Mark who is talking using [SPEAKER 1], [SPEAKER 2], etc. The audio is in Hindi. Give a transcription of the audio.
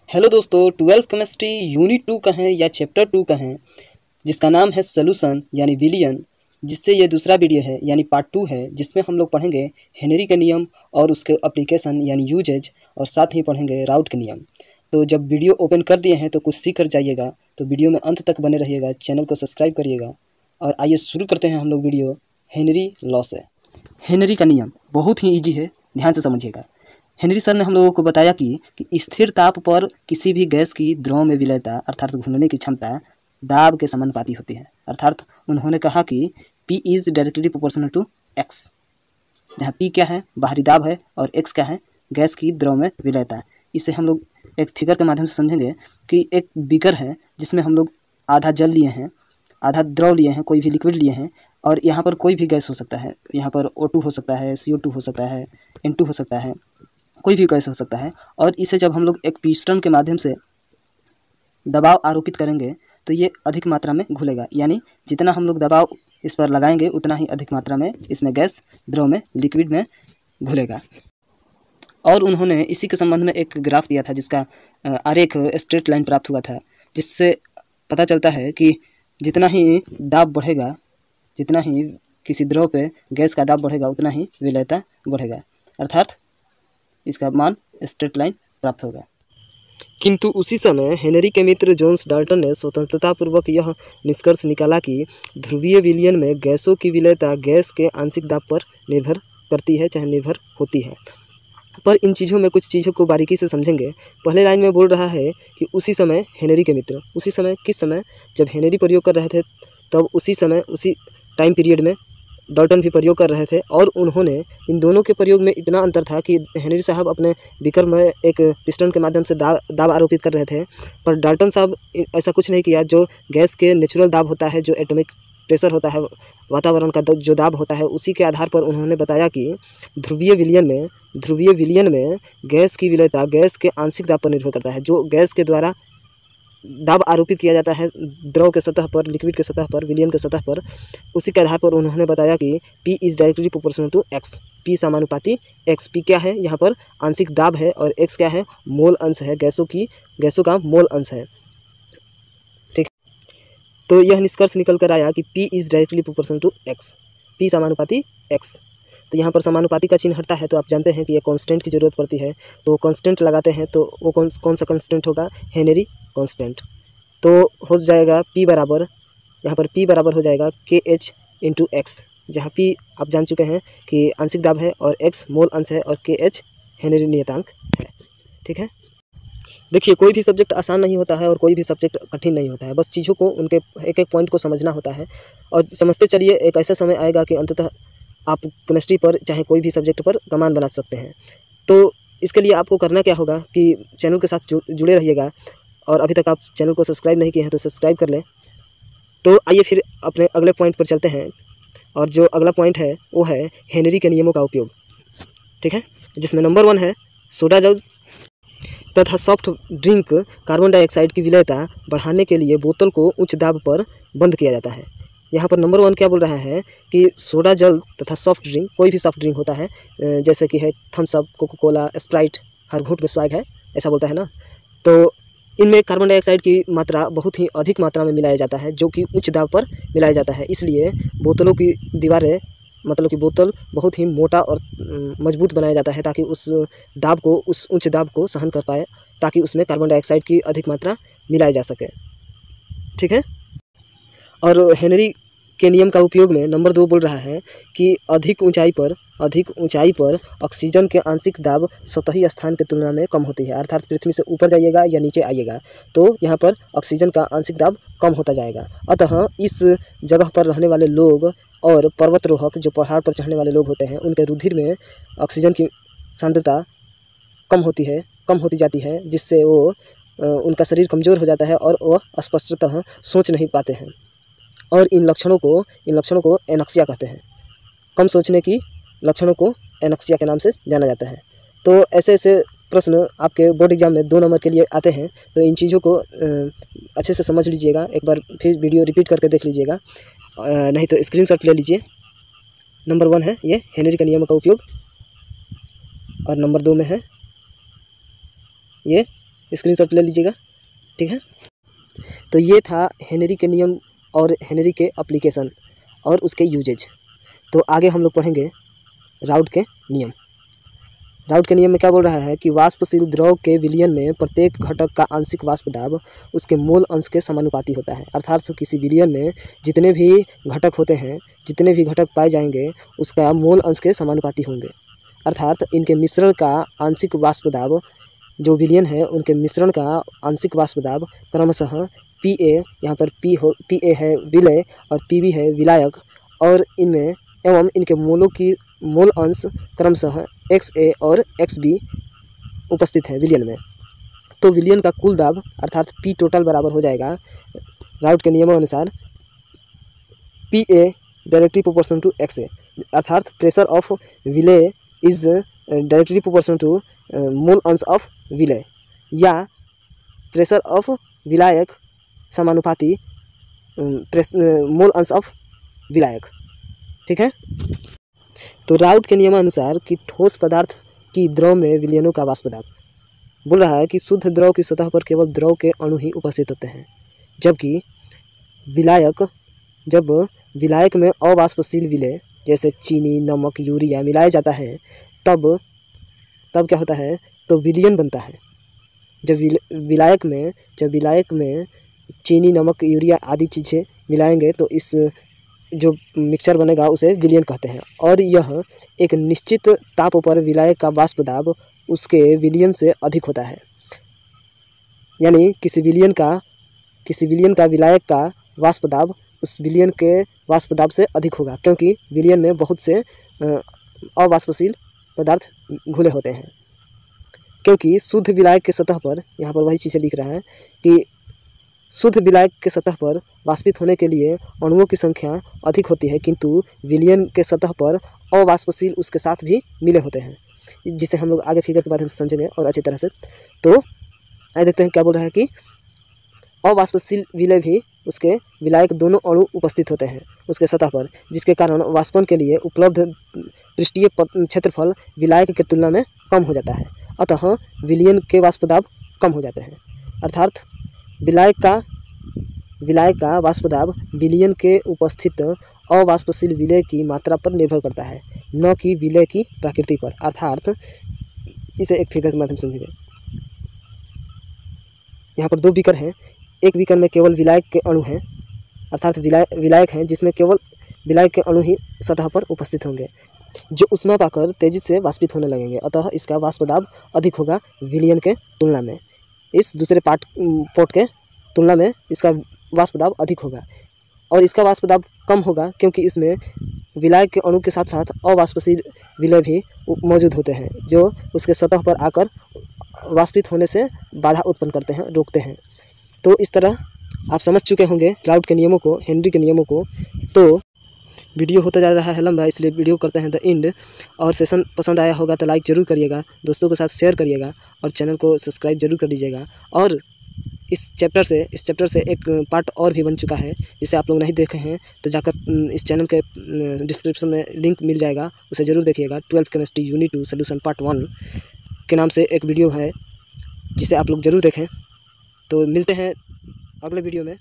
[SPEAKER 1] हेलो दोस्तों, 12th केमिस्ट्री यूनिट 2 का है या चैप्टर 2 का है, जिसका नाम है सोल्यूशन यानी विलियन, जिससे ये दूसरा वीडियो है यानी पार्ट 2 है, जिसमें हम लोग पढ़ेंगे हेनरी के नियम और उसके एप्लीकेशन यानी यूजेज, और साथ ही पढ़ेंगे राउट के नियम। तो जब वीडियो ओपन कर दिए हैं तो कुछ सीख कर जाइएगा, तो वीडियो में अंत तक बने रहिएगा, चैनल को सब्सक्राइब करिएगा। और आइए शुरू करते हैं हम लोग वीडियो हेनरी लॉ से। हेनरी का नियम बहुत ही ईजी है, ध्यान से समझिएगा। हेनरी सर ने हम लोगों को बताया कि स्थिर ताप पर किसी भी गैस की द्रव में विलयता अर्थात घूमने की क्षमता दाब के समानुपाती होती है। अर्थात उन्होंने कहा कि P is directly proportional to X, जहाँ P क्या है बाहरी दाब है और X क्या है गैस की द्रव में विलयता। इसे हम लोग एक फिगर के माध्यम से समझेंगे कि एक बीकर है जिसमें हम लोग आधा जल लिए हैं, आधा द्रव लिए हैं, कोई भी लिक्विड लिए हैं, और यहाँ पर कोई भी गैस हो सकता है। यहाँ पर O2 हो सकता है, CO2 हो सकता है, N2 हो सकता है, कोई भी गैस हो सकता है। और इसे जब हम लोग एक पिस्टन के माध्यम से दबाव आरोपित करेंगे तो ये अधिक मात्रा में घुलेगा, यानी जितना हम लोग दबाव इस पर लगाएंगे उतना ही अधिक मात्रा में इसमें गैस द्रव में लिक्विड में घुलेगा। और उन्होंने इसी के संबंध में एक ग्राफ दिया था जिसका आरेख स्ट्रेट लाइन प्राप्त हुआ था, जिससे पता चलता है कि जितना ही दाब बढ़ेगा, जितना ही किसी द्रव पे गैस का दाब बढ़ेगा उतना ही विलयता बढ़ेगा, अर्थात इसका मान स्ट्रेट लाइन प्राप्त होगा। किंतु उसी समय हेनरी के मित्र जोन्स डाल्टन ने स्वतंत्रतापूर्वक यह निष्कर्ष निकाला कि ध्रुवीय विलयन में गैसों की विलयता गैस के आंशिक दाब पर निर्भर करती है, चाहे निर्भर होती है। पर इन चीज़ों में कुछ चीज़ों को बारीकी से समझेंगे। पहले लाइन में बोल रहा है कि उसी समय हेनरी के मित्र, उसी समय किस समय, जब हेनरी प्रयोग कर रहे थे तब उसी समय उसी टाइम पीरियड में डाल्टन भी प्रयोग कर रहे थे। और उन्होंने इन दोनों के प्रयोग में इतना अंतर था कि हेनरी साहब अपने बीकर में एक पिस्टन के माध्यम से दाब आरोपित कर रहे थे, पर डाल्टन साहब ऐसा कुछ नहीं किया। जो गैस के नेचुरल दाब होता है, जो एटॉमिक प्रेशर होता है, वातावरण का जो दाब होता है, उसी के आधार पर उन्होंने बताया कि ध्रुवीय विलयन में गैस की विलयता गैस के आंशिक दाब पर निर्भर करता है। जो गैस के द्वारा दाब आरोपित किया जाता है द्रव के सतह पर, लिक्विड के सतह पर, विलयन के सतह पर, उसी के आधार पर उन्होंने बताया कि P is directly proportional to X, P समानुपाती X। P क्या है यहाँ पर आंशिक दाब है और X क्या है मोल अंश है, गैसों का मोल अंश है। ठीक, तो यह निष्कर्ष निकल कर आया कि P is directly proportional to X, P समानुपाती X। तो यहाँ पर समानुपाती का चिन्ह हटता है, तो आप जानते हैं कि ये कांस्टेंट की ज़रूरत पड़ती है, तो वो कांस्टेंट लगाते हैं। तो वो कौन सा कांस्टेंट होगा, हेनरी कांस्टेंट। तो हो जाएगा P बराबर, यहाँ पर P बराबर हो जाएगा KH इंटू X, जहाँ P आप जान चुके हैं कि आंशिक दाब है और X मोल अंश है और KH हेनरी नियतांक है। ठीक है, देखिए कोई भी सब्जेक्ट आसान नहीं होता है और कोई भी सब्जेक्ट कठिन नहीं होता है, बस चीज़ों को उनके एक एक पॉइंट को समझना होता है। और समझते चलिए, एक ऐसा समय आएगा कि अंततः आप केमिस्ट्री पर चाहे कोई भी सब्जेक्ट पर कमान बना सकते हैं। तो इसके लिए आपको करना क्या होगा कि चैनल के साथ जुड़े रहिएगा, और अभी तक आप चैनल को सब्सक्राइब नहीं किए हैं तो सब्सक्राइब कर लें। तो आइए फिर अपने अगले पॉइंट पर चलते हैं, और जो अगला पॉइंट है वो है हेनरी के नियमों का उपयोग। ठीक है, जिसमें नंबर 1 है सोडा जल तथा सॉफ्ट ड्रिंक कार्बन डाइऑक्साइड की विलयता बढ़ाने के लिए बोतल को उच्च दाब पर बंद किया जाता है। यहाँ पर नंबर 1 क्या बोल रहा है कि सोडा जल तथा सॉफ्ट ड्रिंक, कोई भी सॉफ्ट ड्रिंक होता है, जैसे कि है Thums up, Coca Cola, Sprite, हर घूंट में स्वाग है, ऐसा बोलता है ना। तो इनमें कार्बन डाइऑक्साइड की मात्रा बहुत ही अधिक मात्रा में मिलाया जाता है, जो कि उच्च दाब पर मिलाया जाता है। इसलिए बोतलों की दीवारें, मतलब कि बोतल बहुत ही मोटा और मजबूत बनाया जाता है, ताकि उस दाब को, उस उच्च दाब को सहन कर पाए, ताकि उसमें कार्बन डाइऑक्साइड की अधिक मात्रा मिलाई जा सके। ठीक है, और हेनरी के नियम का उपयोग में नंबर 2 बोल रहा है कि अधिक ऊंचाई पर ऑक्सीजन के आंशिक दाब सतही स्थान की तुलना में कम होती है। अर्थात पृथ्वी से ऊपर जाइएगा या नीचे आइएगा तो यहाँ पर ऑक्सीजन का आंशिक दाब कम होता जाएगा। अतः इस जगह पर रहने वाले लोग और पर्वतारोहक, जो पहाड़ पर चढ़ने वाले लोग होते हैं, उनके रुधिर में ऑक्सीजन की सांद्रता कम होती जाती है, जिससे वो उनका शरीर कमज़ोर हो जाता है और वह स्पष्टतः सोच नहीं पाते हैं। और इन लक्षणों को एनक्सिया कहते हैं। कम सोचने की लक्षणों को एनक्सिया के नाम से जाना जाता है। तो ऐसे प्रश्न आपके बोर्ड एग्जाम में 2 नंबर के लिए आते हैं, तो इन चीज़ों को अच्छे से समझ लीजिएगा। एक बार फिर वीडियो रिपीट करके देख लीजिएगा, नहीं तो स्क्रीनशॉट ले लीजिए। नंबर 1 है ये हेनरी के नियम का उपयोग, और नंबर 2 में है ये स्क्रीनशॉट ले लीजिएगा, ठीक है। तो ये था हेनरी के नियम और हेनरी के एप्लीकेशन और उसके यूजेज। तो आगे हम लोग पढ़ेंगे राउट के नियम। राउट के नियम में क्या बोल रहा है कि वाष्पशील द्रव के विलयन में प्रत्येक घटक का आंशिक वाष्प दाब उसके मोल अंश के समानुपाती होता है। अर्थात किसी विलयन में जितने भी घटक होते हैं, जितने भी घटक पाए जाएंगे, उसका मोल अंश के समानुपाती होंगे। अर्थात इनके मिश्रण का आंशिक वाष्प दाब, जो विलयन है उनके मिश्रण का आंशिक वाष्प दाब क्रमशः PA, यहाँ पर PA है विलय और PB है विलायक, और इनमें एवं इनके मोलों की मोल अंश क्रमशः XA और XB उपस्थित है विलयन में। तो विलयन का कुल दाब अर्थात P टोटल बराबर हो जाएगा राउट के नियमों अनुसार PA directly proportional to XA, अर्थात प्रेशर ऑफ विलय is directly proportional to mole अंश ऑफ विलय, या प्रेशर ऑफ विलायक समानुपाती मोल अंश ऑफ विलायक, ठीक है। तो राउट के नियमानुसार कि ठोस पदार्थ की द्रव में विलयनों का वाष्प दाब बोल रहा है कि शुद्ध द्रव की सतह पर केवल द्रव के अणु ही उपस्थित होते हैं, जबकि जब विलायक में अवाष्पशील विलय जैसे चीनी, नमक, यूरिया मिलाया जाता है तब क्या होता है, तो विलयन बनता है। जब विलायक में चीनी, नमक, यूरिया आदि चीज़ें मिलाएंगे तो इस जो मिक्सचर बनेगा उसे विलयन कहते हैं, और यह एक निश्चित ताप पर विलायक का वाष्प दाब उसके विलयन से अधिक होता है। यानी किसी विलयन का विलायक का वाष्प दाब उस विलयन के वाष्प दाब से अधिक होगा, क्योंकि विलयन में बहुत से अवाष्पशील पदार्थ घुले होते हैं। क्योंकि शुद्ध विलायक के सतह पर, यहाँ पर वही चीज़ें लिख रहा है कि शुद्ध विलायक के सतह पर वाष्पित होने के लिए अणुओं की संख्या अधिक होती है, किंतु विलयन के सतह पर अवाष्पशील उसके साथ भी मिले होते हैं, जिसे हम लोग आगे फिगर के माध्यम से समझेंगे और अच्छी तरह से। तो आइए देखते हैं क्या बोल रहा है कि अवाष्पशील विलय भी उसके विलायक दोनों अणु उपस्थित होते हैं उसके सतह पर, जिसके कारण वाष्पन के लिए उपलब्ध पृष्ठीय क्षेत्रफल विलायक की तुलना में कम हो जाता है, अतः विलयन के वाष्प दाब कम हो जाते हैं। अर्थात विलायक का वाष्प दाब विलयन के उपस्थित अवाष्पशील विलय की मात्रा पर निर्भर करता है, न कि विलय की प्रकृति पर। अर्थात इसे एक फिगर के माध्यम से समझेंगे। यहाँ पर 2 बीकर हैं, एक बीकर में केवल विलायक के अणु हैं, अर्थात विलायक हैं जिसमें केवल विलायक के अणु ही सतह पर उपस्थित होंगे, जो ऊष्मा पाकर तेजी से वाष्पित होने लगेंगे, अतः इसका वाष्प दाब अधिक होगा विलयन के तुलना में। इस दूसरे पोर्ट के तुलना में इसका वाष्प दाब अधिक होगा, और इसका वाष्प दाब कम होगा क्योंकि इसमें विलायक के अणु के साथ साथ अवाष्पशील विलय भी मौजूद होते हैं, जो उसके सतह पर आकर वाष्पित होने से बाधा उत्पन्न करते हैं, रोकते हैं। तो इस तरह आप समझ चुके होंगे राउट के नियमों को, हेनरी के नियमों को। तो वीडियो होता जा रहा है लंबा, इसलिए वीडियो करते हैं द एंड। और सेशन पसंद आया होगा तो लाइक ज़रूर करिएगा, दोस्तों के साथ शेयर करिएगा और चैनल को सब्सक्राइब जरूर कर लीजिएगा। और इस चैप्टर से एक पार्ट और भी बन चुका है, जिसे आप लोग नहीं देखे हैं तो जाकर इस चैनल के डिस्क्रिप्शन में लिंक मिल जाएगा, उसे ज़रूर देखिएगा। 12th chemistry unit 2 solution part 1 के नाम से एक वीडियो है, जिसे आप लोग ज़रूर देखें। तो मिलते हैं अगले वीडियो में।